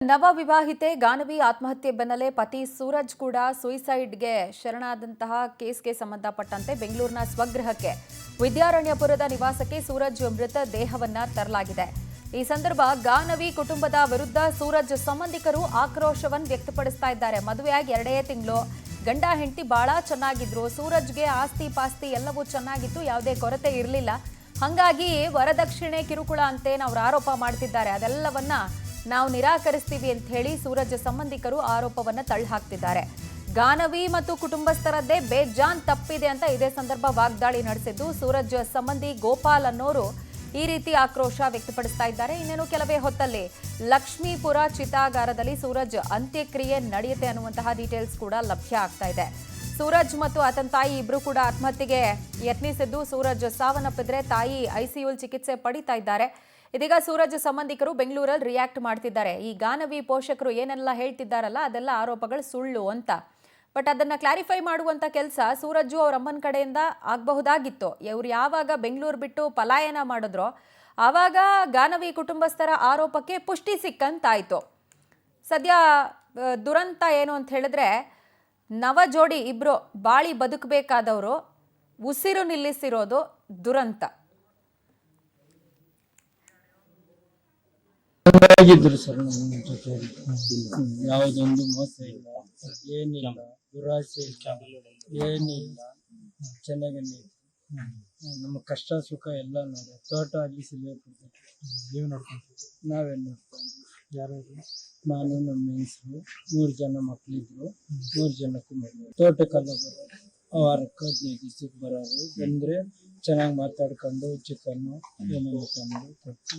ನವ ವಿವಾಹಿತೆ ಗಾನವಿ ಆತ್ಮಹತ್ಯೆ ಬೆನ್ನಲ್ಲೇ ಪತಿ ಸೂರಜ್ ಕೂಡ ಸುಯಿಸೈಡ್ಗೆ ಶರಣಾದಂತಹ ಕೇಸ್ಗೆ ಸಂಬಂಧಪಟ್ಟಂತೆ ಬೆಂಗಳೂರಿನ ಸ್ವಗೃಹಕ್ಕೆ ವಿದ್ಯಾರಣ್ಯಪುರದ ನಿವಾಸಕ್ಕೆ ಸೂರಜ್ ಮೃತ ದೇಹವನ್ನ ತರಲಾಗಿದೆ. ಈ ಸಂದರ್ಭ ಗಾನವಿ ಕುಟುಂಬದ ವಿರುದ್ಧ ಸೂರಜ್ ಸಂಬಂಧಿಕರು ಆಕ್ರೋಶವನ್ನು ವ್ಯಕ್ತಪಡಿಸ್ತಾ ಇದ್ದಾರೆ. ಮದುವೆಯಾಗಿ 2 ತಿಂಗಳು ಗಂಡ ಹೆಂಡತಿ ಬಹಳ ಚೆನ್ನಾಗಿದ್ರು. ಸೂರಜ್ಗೆ ಆಸ್ತಿ ಪಾಸ್ತಿ ಎಲ್ಲವೂ ಚೆನ್ನಾಗಿತ್ತು, ಯಾವುದೇ ಕೊರತೆ ಇರಲಿಲ್ಲ. ಹಾಗಾಗಿ ವರದಕ್ಷಿಣೆ ಕಿರುಕುಳ ಅಂತೇನು ಅವರು ಆರೋಪ ಮಾಡ್ತಿದ್ದಾರೆ, ಅದೆಲ್ಲವನ್ನ ನಾವು ನಿರಾಕರಿಸ್ತೀವಿ ಅಂತ ಹೇಳಿ ಸೂರಜ್ ಸಂಬಂಧಿಕರು ಆರೋಪವನ್ನ ತಳ್ಳಿಹಾಕ್ತಿದ್ದಾರೆ. ಗಾನವಿ ಮತ್ತು ಕುಟುಂಬಸ್ಥರದ್ದೇ ಬೇಜಾನ್ ತಪ್ಪಿದೆ ಅಂತ ಇದೇ ಸಂದರ್ಭ ವಾಗ್ದಾಳಿ ನಡೆಸಿದ್ದು ಸೂರಜ್ ಸಂಬಂಧಿ ಗೋಪಾಲ್ ಅನ್ನೋರು ಈ ರೀತಿ ಆಕ್ರೋಶ ವ್ಯಕ್ತಪಡಿಸ್ತಾ ಇದ್ದಾರೆ. ಇನ್ನೇನು ಕೆಲವೇ ಹೊತ್ತಲ್ಲಿ ಲಕ್ಷ್ಮೀಪುರ ಚಿತಾಗಾರದಲ್ಲಿ ಸೂರಜ್ ಅಂತ್ಯಕ್ರಿಯೆ ನಡೆಯುತ್ತೆ ಅನ್ನುವಂತಹ ಡೀಟೇಲ್ಸ್ ಕೂಡ ಲಭ್ಯ ಆಗ್ತಾ ಇದೆ. ಸೂರಜ್ ಮತ್ತು ಆತನ ತಾಯಿ ಇಬ್ರು ಕೂಡ ಆತ್ಮಹತ್ಯೆಗೆ ಯತ್ನಿಸಿದ್ದು ಸೂರಜ್ ಸಾವನ್ನಪ್ಪಿದ್ರೆ ತಾಯಿ ಐಸಿಯುಲ್ ಚಿಕಿತ್ಸೆ ಪಡಿತಾ ಇದ್ದಾರೆ. ಇದೀಗ ಸೂರಜ್ ಸಂಬಂಧಿಕರು ಬೆಂಗಳೂರಲ್ಲಿ ರಿಯಾಕ್ಟ್ ಮಾಡ್ತಿದ್ದಾರೆ. ಈ ಗಾನವಿ ಪೋಷಕರು ಏನೆಲ್ಲ ಹೇಳ್ತಿದ್ದಾರಲ್ಲ ಅದೆಲ್ಲ ಆರೋಪಗಳು ಸುಳ್ಳು ಅಂತ. ಬಟ್ ಅದನ್ನ ಕ್ಲಾರಿಫೈ ಮಾಡುವಂತ ಕೆಲಸ ಸೂರಜ್ ಅವ್ರ ಅಮ್ಮನ ಕಡೆಯಿಂದ ಆಗಬಹುದಾಗಿತ್ತು. ಇವ್ರು ಯಾವಾಗ ಬೆಂಗಳೂರು ಬಿಟ್ಟು ಪಲಾಯನ ಮಾಡಿದ್ರೋ ಆವಾಗ ಗಾನವಿ ಕುಟುಂಬಸ್ಥರ ಆರೋಪಕ್ಕೆ ಪುಷ್ಟಿ ಸಿಕ್ಕಂತಾಯ್ತು. ಸದ್ಯ ದುರಂತ ಏನು ಅಂತ ಹೇಳಿದ್ರೆ, ನವ ಜೋಡಿ ಇಬ್ರು ಬಾಳಿ ಬದುಕಬೇಕಾದವರು ಉಸಿರು ನಿಲ್ಲಿಸಿರೋದು ದುರಂತ. ಚೆನ್ನಾಗಿದ್ರು ಸರ್, ನಮ್ಮ ಜೊತೆ ಯಾವುದೊಂದು ಮೋಸ ಇಲ್ಲ, ಏನಿಲ್ಲ, ದುರಾಸೆ ಇಲ್ಲ, ಏನಿಲ್ಲ, ಚೆನ್ನಾಗೇ ನಮ್ಮ ಕಷ್ಟ ಸುಖ ಎಲ್ಲ ನೋಡಿ ತೋಟ ಅಲ್ಲಿ ಸಿಗಬೇಕು ನಾವೇ ನೋಡ್ಕೊಂಡ್ವಿ. ಯಾರು ನಾನು ನಮ್ಮ ಹೆಂಗಸರು 3 ಜನ ಮಕ್ಕಳಿದ್ರು. 3 ಜನಕ್ಕೂ ಮದುವೆ. ತೋಟಕ್ಕೆಲ್ಲ ಬರೋರು, ವಾರಕ್ಕೆ 15 ದಿವಸಕ್ಕೆ ಬರೋರು. ಬಂದರೆ ಚೆನ್ನಾಗಿ ಮಾತಾಡ್ಕೊಂಡು ಚಿಕನ್ನು ಏನೇನು ತಂದು ಕೊಟ್ಟು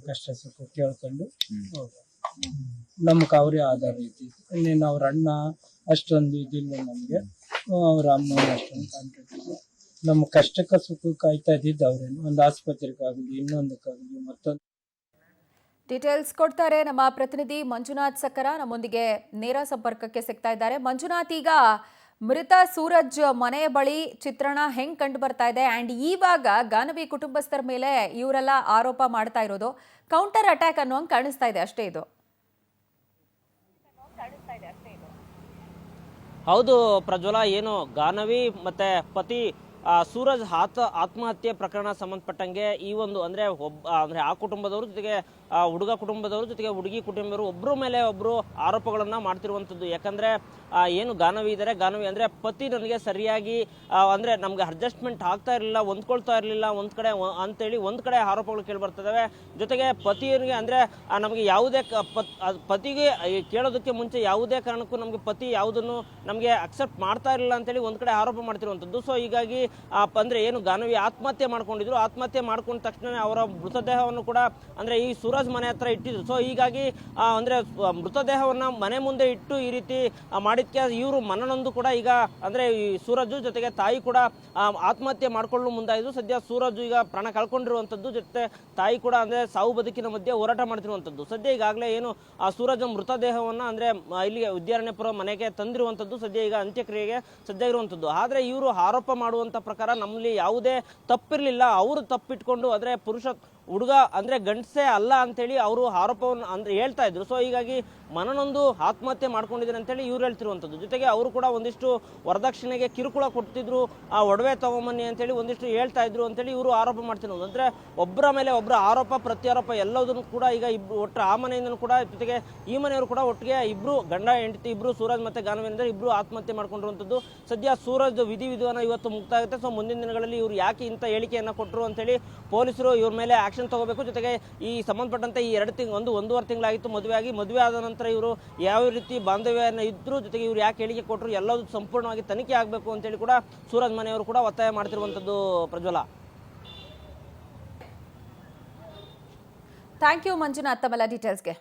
ಕಷ್ಟ ಸುಖ ಕೇಳ್ಕೊಂಡು ಹೋಗೋದು. ನಮ್ಗೆ ಅವರೇ ಆಧಾರ ಐತಿ. ಇನ್ನೇನು ಅವ್ರ ಅಣ್ಣ ಅಷ್ಟೊಂದು ಇದಿಲ್ಲ ನಮಗೆ, ಅವ್ರ ಅಮ್ಮ ಅಷ್ಟೊಂದು ಕಾಂಟ್ಯಾಕ್ಟ್. ನಮ್ಮ ಕಷ್ಟಕ್ಕೆ ಸುಖ ಕಾಯ್ತಾ ಇದ್ದಿದ್ದು ಅವ್ರೇನು, ಒಂದು ಆಸ್ಪತ್ರೆಗಾಗಲಿ ಇನ್ನೊಂದಕ್ಕಾಗಲಿ ಮತ್ತೊಂದು. ಡೀಟೇಲ್ಸ್ ಕೊಡ್ತಾರೆ ನಮ್ಮ ಪ್ರತಿನಿಧಿ ಮಂಜುನಾಥ್ ಸಕ್ಕರ, ನಮ್ಮೊಂದಿಗೆ ನೇರ ಸಂಪರ್ಕಕ್ಕೆ ಸಿಗ್ತಾ ಇದ್ದಾರೆ. ಮಂಜುನಾಥ್, ಈಗ ಮೃತ ಸೂರಜ್ ಮನೆಯ ಬಳಿ ಚಿತ್ರಣ ಹೆಂಗ್ ಕಂಡು ಬರ್ತಾ ಇದೆ ಅಂಡ್ ಇವಾಗ ಗಾನವಿ ಕುಟುಂಬಸ್ಥರ ಮೇಲೆ ಇವರೆಲ್ಲ ಆರೋಪ ಮಾಡ್ತಾ ಇರೋದು ಕೌಂಟರ್ ಅಟ್ಯಾಕ್ ಅನ್ನೋಂಗೆ ಕಾಣಿಸ್ತಾ ಇದೆ, ಅಷ್ಟೇ ಇದು? ಹೌದು ಪ್ರಜ್ವಲ, ಏನು ಗಾನವಿ ಮತ್ತೆ ಪತಿ ಸೂರಜ್ ಆತ್ಮಹತ್ಯೆ ಪ್ರಕರಣ ಸಂಬಂಧಪಟ್ಟಂಗೆ ಈ ಒಂದು ಅಂದ್ರೆ ಆ ಕುಟುಂಬದವರು ಜೊತೆಗೆ ಹುಡುಗ ಕುಟುಂಬದವರು ಜೊತೆಗೆ ಹುಡುಗಿ ಕುಟುಂಬದವರು ಒಬ್ಬರ ಮೇಲೆ ಒಬ್ಬರು ಆರೋಪಗಳನ್ನ ಮಾಡ್ತಿರುವಂಥದ್ದು. ಯಾಕಂದ್ರೆ ಏನು ಗಾನವಿ ಇದ್ದಾರೆ, ಗಾನವಿ ಅಂದ್ರೆ ಪತಿ ನನಗೆ ಸರಿಯಾಗಿ ಅಂದ್ರೆ ನಮ್ಗೆ ಅಡ್ಜಸ್ಟ್ಮೆಂಟ್ ಆಗ್ತಾ ಇರಲಿಲ್ಲ, ಹೊಂದ್ಕೊಳ್ತಾ ಇರಲಿಲ್ಲ ಒಂದ್ ಕಡೆ ಅಂತೇಳಿ ಒಂದ್ ಕಡೆ ಆರೋಪಗಳು ಕೇಳಿ ಬರ್ತದವೆ. ಜೊತೆಗೆ ಪತಿಯನಿಗೆ ಅಂದ್ರೆ ನಮಗೆ ಯಾವುದೇ ಪತಿಗೆ ಕೇಳೋದಕ್ಕೆ ಮುಂಚೆ ಯಾವುದೇ ಕಾರಣಕ್ಕೂ ನಮ್ಗೆ ಪತಿ ಯಾವುದನ್ನು ನಮ್ಗೆ ಅಕ್ಸೆಪ್ಟ್ ಮಾಡ್ತಾ ಇರಲಿಲ್ಲ ಅಂತೇಳಿ ಒಂದ್ ಕಡೆ ಆರೋಪ ಮಾಡ್ತಿರುವಂಥದ್ದು. ಸೊ ಹೀಗಾಗಿ ಅಂದ್ರೆ ಏನು ಗಾನವಿ ಆತ್ಮಹತ್ಯೆ ಮಾಡ್ಕೊಂಡಿದ್ರು. ಆತ್ಮಹತ್ಯೆ ಮಾಡ್ಕೊಂಡ ತಕ್ಷಣ ಅವರ ಮೃತದೇಹವನ್ನು ಕೂಡ ಅಂದ್ರೆ ಈ ಸೂರಜ್ ಮನೆ ಹತ್ರ ಇಟ್ಟಿದ್ರು. ಸೊ ಹೀಗಾಗಿ ಅಂದ್ರೆ ಮೃತದೇಹವನ್ನ ಮನೆ ಮುಂದೆ ಇಟ್ಟು ಈ ರೀತಿ ಮಾಡಿದ್ಕೆ ಇವರು ಮನನೊಂದು ಕೂಡ ಈಗ ಅಂದ್ರೆ ಈ ಸೂರಜ್ ಜೊತೆಗೆ ತಾಯಿ ಕೂಡ ಆತ್ಮಹತ್ಯೆ ಮಾಡ್ಕೊಳ್ಳಲು ಮುಂದಾಯಿದ್ರು. ಸದ್ಯ ಸೂರಜ್ ಈಗ ಪ್ರಾಣ ಕಳ್ಕೊಂಡಿರುವಂತದ್ದು, ಜೊತೆ ತಾಯಿ ಕೂಡ ಅಂದ್ರೆ ಸಾವು ಬದುಕಿನ ಮಧ್ಯೆ ಹೋರಾಟ ಮಾಡ್ತಿರುವಂತದ್ದು. ಸದ್ಯ ಈಗಾಗಲೇ ಏನು ಆ ಸೂರಜ್ ಮೃತದೇಹವನ್ನ ಅಂದ್ರೆ ಇಲ್ಲಿಗೆ ವಿದ್ಯಾರಣ್ಯಪುರ ಮನೆಗೆ ತಂದಿರುವಂತದ್ದು. ಸದ್ಯ ಈಗ ಅಂತ್ಯಕ್ರಿಯೆಗೆ ಸದ್ಯ ಇರುವಂತದ್ದು. ಆದ್ರೆ ಇವರು ಆರೋಪ ಮಾಡುವಂತ ಪ್ರಕಾರ ನಮ್ಮಲ್ಲಿ ಯಾವುದೇ ತಪ್ಪಿರ್ಲಿಲ್ಲ, ಅವರು ತಪ್ಪಿಟ್ಕೊಂಡು ಅಂದ್ರೆ ಹುಡುಗ ಅಂದ್ರೆ ಗಂಡಸೇ ಅಲ್ಲ ಅಂತೇಳಿ ಅವರು ಆರೋಪವನ್ನು ಅಂದ್ರೆ ಹೇಳ್ತಾ ಇದ್ರು. ಸೊ ಹೀಗಾಗಿ ಮನನೊಂದು ಆತ್ಮಹತ್ಯೆ ಮಾಡ್ಕೊಂಡಿದ್ದಾರೆ ಅಂತೇಳಿ ಇವ್ರು ಹೇಳ್ತಿರುವಂಥದ್ದು. ಜೊತೆಗೆ ಅವರು ಕೂಡ ಒಂದಿಷ್ಟು ವರದಕ್ಷಿಣೆಗೆ ಕಿರುಕುಳ ಕೊಡ್ತಿದ್ರು, ಆ ಒಡವೆ ತಗೊಂಬನ್ನಿ ಅಂತೇಳಿ ಒಂದಿಷ್ಟು ಹೇಳ್ತಾ ಇದ್ರು ಅಂತೇಳಿ ಇವರು ಆರೋಪ ಮಾಡ್ತಿರೋದು. ಅಂದ್ರೆ ಒಬ್ಬರ ಮೇಲೆ ಒಬ್ಬರ ಆರೋಪ ಪ್ರತ್ಯಾರೋಪ ಎಲ್ಲದನ್ನು ಕೂಡ ಈಗ ಇಬ್ರು ಒಟ್ಟು ಆ ಮನೆಯಿಂದನೂ ಕೂಡ ಜೊತೆಗೆ ಈ ಮನೆಯವರು ಕೂಡ ಒಟ್ಟಿಗೆ ಇಬ್ರು ಗಂಡ ಹೆಂಡತಿ ಇಬ್ರು ಸೂರಜ್ ಮತ್ತೆ ಗಾನವಿ ಅಂದ್ರೆ ಇಬ್ರು ಆತ್ಮಹತ್ಯೆ ಮಾಡ್ಕೊಂಡಿರುವಂಥದ್ದು. ಸದ್ಯ ಸೂರಜ್ ವಿಧಿವಿಧಾನ ಇವತ್ತು ಮುಕ್ತಾಯ ಆಗುತ್ತೆ. ಸೊ ಮುಂದಿನ ದಿನಗಳಲ್ಲಿ ಇವ್ರು ಯಾಕೆ ಇಂಥ ಹೇಳಿಕೆಯನ್ನ ಕೊಟ್ಟರು ಅಂತೇಳಿ ಪೊಲೀಸರು ಇವ್ರ ಮೇಲೆ ಆಕ್ಷನ್ ತಗೋಬೇಕು. ಜೊತೆಗೆ ಈ ಸಂಬಂಧಪಟ್ಟಂತೆ ಈ 1.5 ತಿಂಗಳಾಗಿತ್ತು ಮದುವೆ ಆದ ನಂತರ ಇವರು ಯಾವ ರೀತಿ ಬಾಂಧವ್ಯನ ಇದ್ರು, ಜೊತೆಗೆ ಇವ್ರು ಯಾಕೆ ಹೇಳಿಕೆ ಕೊಟ್ಟರು ಎಲ್ಲದೂ ಸಂಪೂರ್ಣವಾಗಿ ತನಿಖೆ ಆಗಬೇಕು ಅಂತೇಳಿ ಕೂಡ ಸೂರಜ್ ಮನೆಯವರು ಕೂಡ ಒತ್ತಾಯ ಮಾಡ್ತಿರುವಂತದ್ದು. ಪ್ರಜ್ವಲ, ಥ್ಯಾಂಕ್ ಯು ಮಂಜುನಾಥ್ ತಮ್ಮೆಲ್ಲ ಡೀಟೇಲ್ಸ್ಗೆ.